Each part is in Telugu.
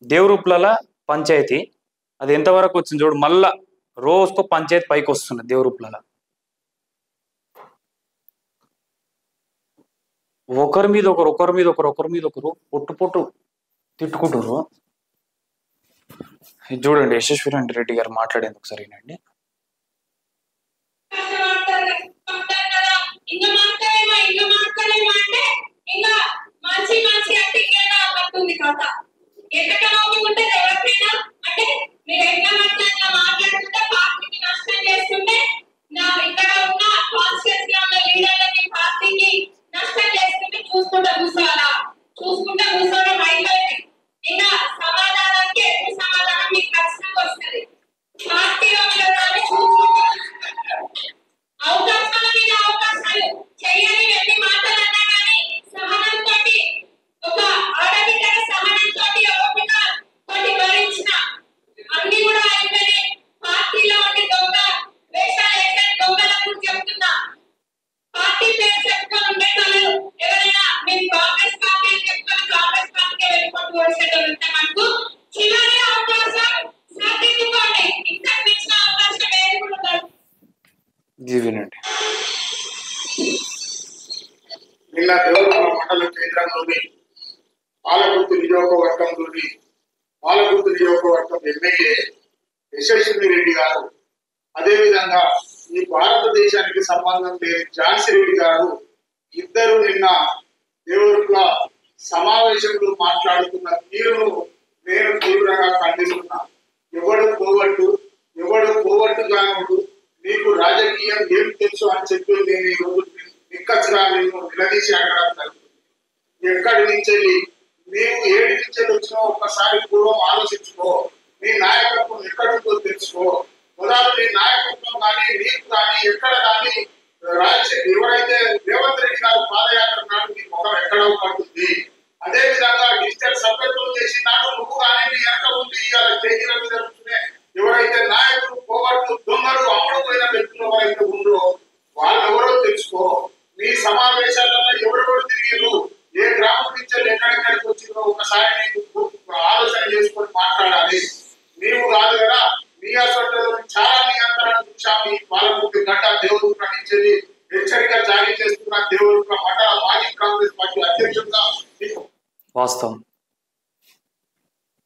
దేవరూప్ల పంచాయతీ అది ఎంతవరకు వచ్చింది చూడు, మళ్ళా రోజుకో పంచాయతీ పైకి వస్తున్నది దేవరూప్ల. ఒకరి మీద ఒకరు పొట్టు పొట్టు తిట్టుకుంటారు. చూడండి యశస్వి రెడ్డి గారు మాట్లాడేందుకు ఒకసారినండి. నిన్న దేవరూప్ల మండల కేంద్రంలోని పాలకుర్తి నియోజకవర్గం ఎమ్మెల్యే యశస్వి రెడ్డి గారు, అదేవిధంగా ఈ భారతదేశానికి సంబంధం లేని ఝాన్సీ రెడ్డి గారు ఇద్దరు నిన్న దేవరూప్ల సమావేశంలో మాట్లాడుతున్న తీరును నేను తీవ్రంగా ఖండిస్తున్నా. ఎవడు పోగొట్టుగానుడు, నీకు రాజకీయం ఏం తెలుసు అని చెప్పి నేను ఈ రోజు నిక్కచ్చిగా నేను నిలదీసి అడగడం జరుగుతుంది. ఎక్కడి నుంచి నీవు ఏడు నుంచి వచ్చినా ఒక్కసారి పూర్వం ఆలోచించుకో. నీ నాయకత్వం ఎక్కడుందో తెలుసుకో. మొదలు నీ నాయకత్వం కానీ నీకు కానీ ఎక్కడ కానీ ఎవరైతే రేవంత్ రెడ్డి గారు పాదయాత్ర నాడు నీ ముఖం ఎక్కడ పడుతుంది. అదే విధంగా డిజిటల్ సభ్యత్వం చేసిన నాడు నువ్వు కానీ నీ వెనక ఉంది ఇవాళ స్టేజీల మీద ఎవరైతే నాయకులు పోగొట్టు దొంగలు అమ్ముడుపోయిన వ్యక్తులు ఎవరైతే ఉందో వాళ్ళు ఎవరో తెలుసుకో. నీ సమావేశాలలో ఎవరెవరు తిరిగిరు, ఏ గ్రామం నుంచి ఎక్కడెక్కడికి వచ్చిందో ఒకసారి నీకు ఆలోచన చేసుకొని మాట్లాడాలి. నీవు కాదు కదా, మీ అసలు చాలా నియంత్రణ చూసాము. ఈ పాలకుర్తి గడ్డ దేవరూప్ల నుంచి హెచ్చరిక జారీ చేస్తున్న దేవరూప్ల మండల మాజీ కాంగ్రెస్ పార్టీ అధ్యక్షుడుగా. వాస్తవం.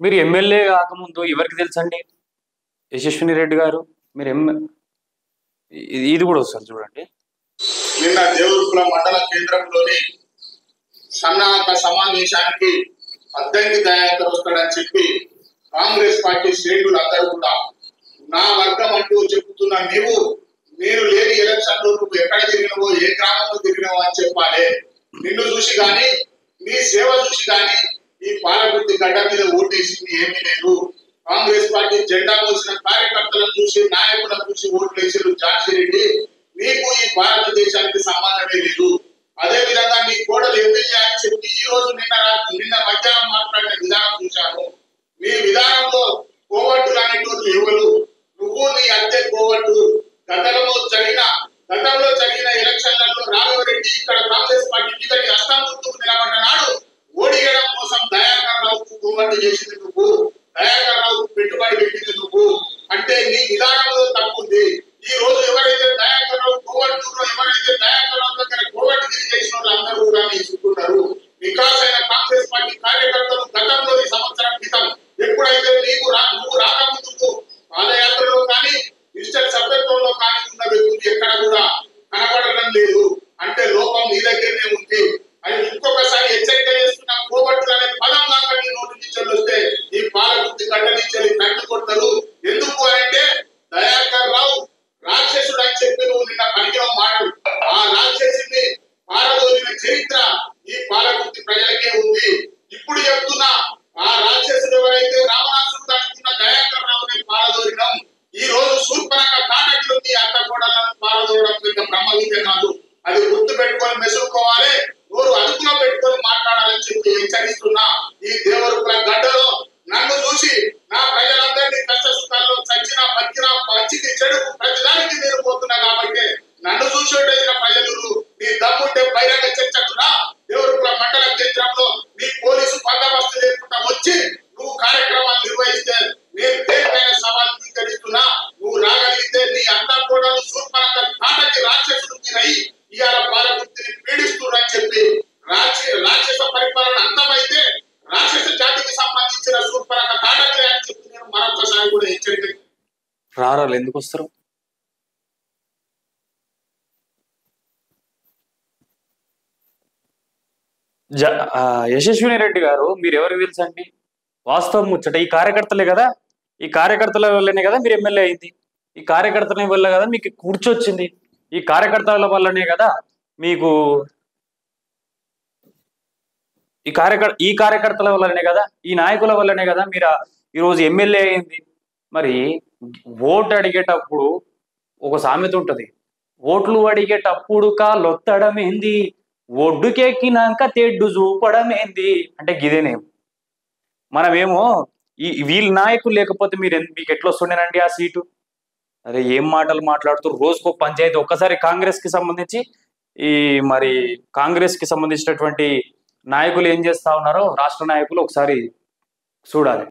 మీరు ఎమ్మెల్యే కాకముందు ఎవరికి తెలుసండి యశస్విని రెడ్డి గారు? మీరు ఇది కూడా వస్తారు చూడండి. నిన్న దేవరూప్ల మండల కేంద్రంలోని సన్నాహక సమావేశానికి అద్దంకి దయాకర్ వస్తాడని చెప్పి కాంగ్రెస్ పార్టీ శ్రేణులు అందరూ కూడా నా వర్గం అంటూ చెబుతున్న నేను లేని ఎలక్షన్ లో నువ్వు ఎక్కడ తిరిగినవో ఏ గ్రామంలో తిరిగినవో అని చెప్పాలి. నిన్ను చూసి కానీ నీ సేవ చూసి కానీ ఈ పాలకుర్తి గడ్డ మీద ఓటేసింది ఏమీ లేదు. కాంగ్రెస్ పార్టీ జెండా మోసిన కార్యకర్తలను చూసి నాయకులను చూసి ఓట్లు వేసారు ఝాన్సీ రెడ్డి. నీకు ఈ భారతదేశానికి సంబంధమే లేదు. అదే విధంగా నీ కోడలు ఎమ్మెల్యే అని చెప్పి ఈ రోజు నిన్న మధ్యాహ్నం మాట్లాడిన విధానం చూశాను. నీ విధానంలో కోవట్టులు అనేటువంటి ఎవరు? నువ్వు నీ అంతే కోవట్టు. గతంలో జరిగిన ఎలక్షన్లలో రాఘవరెడ్డి ఇక్కడ కాంగ్రెస్ పార్టీ టికెట్ అస్తం గుర్తుకు నిలబడ్డ నాడు ఓడియడం కోసం దయాకర్ రావుకు కోవట్టు చేసింది నువ్వు. దయాకర్ రావుకు పెట్టుబడి పెట్టింది నువ్వు. అంటే నీ విధానంలో తప్పు ఉంది. ఈ రోజు ఎవరైతే దయాకర్ రావు కోవట్టులో ఎవరైతే దయాకర్ రావు దగ్గర కోవట్టు చేసిన వాళ్ళు అందరూ కూడా తీసుకుంటారు. వికాసైన కాంగ్రెస్ పార్టీ కార్యకర్తలు గతంలో ఈ సంవత్సరం క్రితం ఎప్పుడైతే నువ్వు రాకముందుకు పాదయాత్రలో కానీ డిజిటల్ సభ్యత్వంలో కానీ ఉన్న వ్యక్తులు ఎక్కడ కూడా కనబడడం లేదు. అంటే లోపం నీ దగ్గరనే ఉంది అని ఇంకొకసారి హెచ్చరిక చేస్తున్న కోవట్లు అనే పదం దాకా నీ నోటి నుంచి వస్తే ఈ పాల రారాలు ఎందుకు వస్తారు? యశస్విని రెడ్డి గారు మీరు ఎవరికి తెలుసండి? వాస్తవం ముచ్చట ఈ కార్యకర్తలే కదా, ఈ కార్యకర్తల వల్లనే కదా మీరు ఎమ్మెల్యే అయింది, ఈ కార్యకర్తల వల్ల కదా మీకు కూర్చొచ్చింది, ఈ కార్యకర్తల వల్లనే కదా మీకు ఈ కార్యకర్తల వల్లనే కదా, ఈ నాయకుల వల్లనే కదా మీరు ఈరోజు ఎమ్మెల్యే అయింది. మరి ఓటు అడిగేటప్పుడు ఒక సామెత ఉంటది, ఓట్లు అడిగేటప్పుడు కాళ్ళొత్తడం ఏంది, ఒడ్డుకెక్కినాక తెడ్డు చూపడం ఏంది అంటే గిదేనేం. మనమేమో వీళ్ళ నాయకులు లేకపోతే మీకు ఎట్లా వస్తుండేనండి ఆ సీటు? అరే ఏం మాటలు మాట్లాడుతూ రోజుకో పంచాయతీ. ఒక్కసారి కాంగ్రెస్ కి సంబంధించి మరి కాంగ్రెస్ కి సంబంధించినటువంటి నాయకులు ఏం చేస్తా ఉన్నారో రాష్ట్ర నాయకులు ఒకసారి చూడాలి.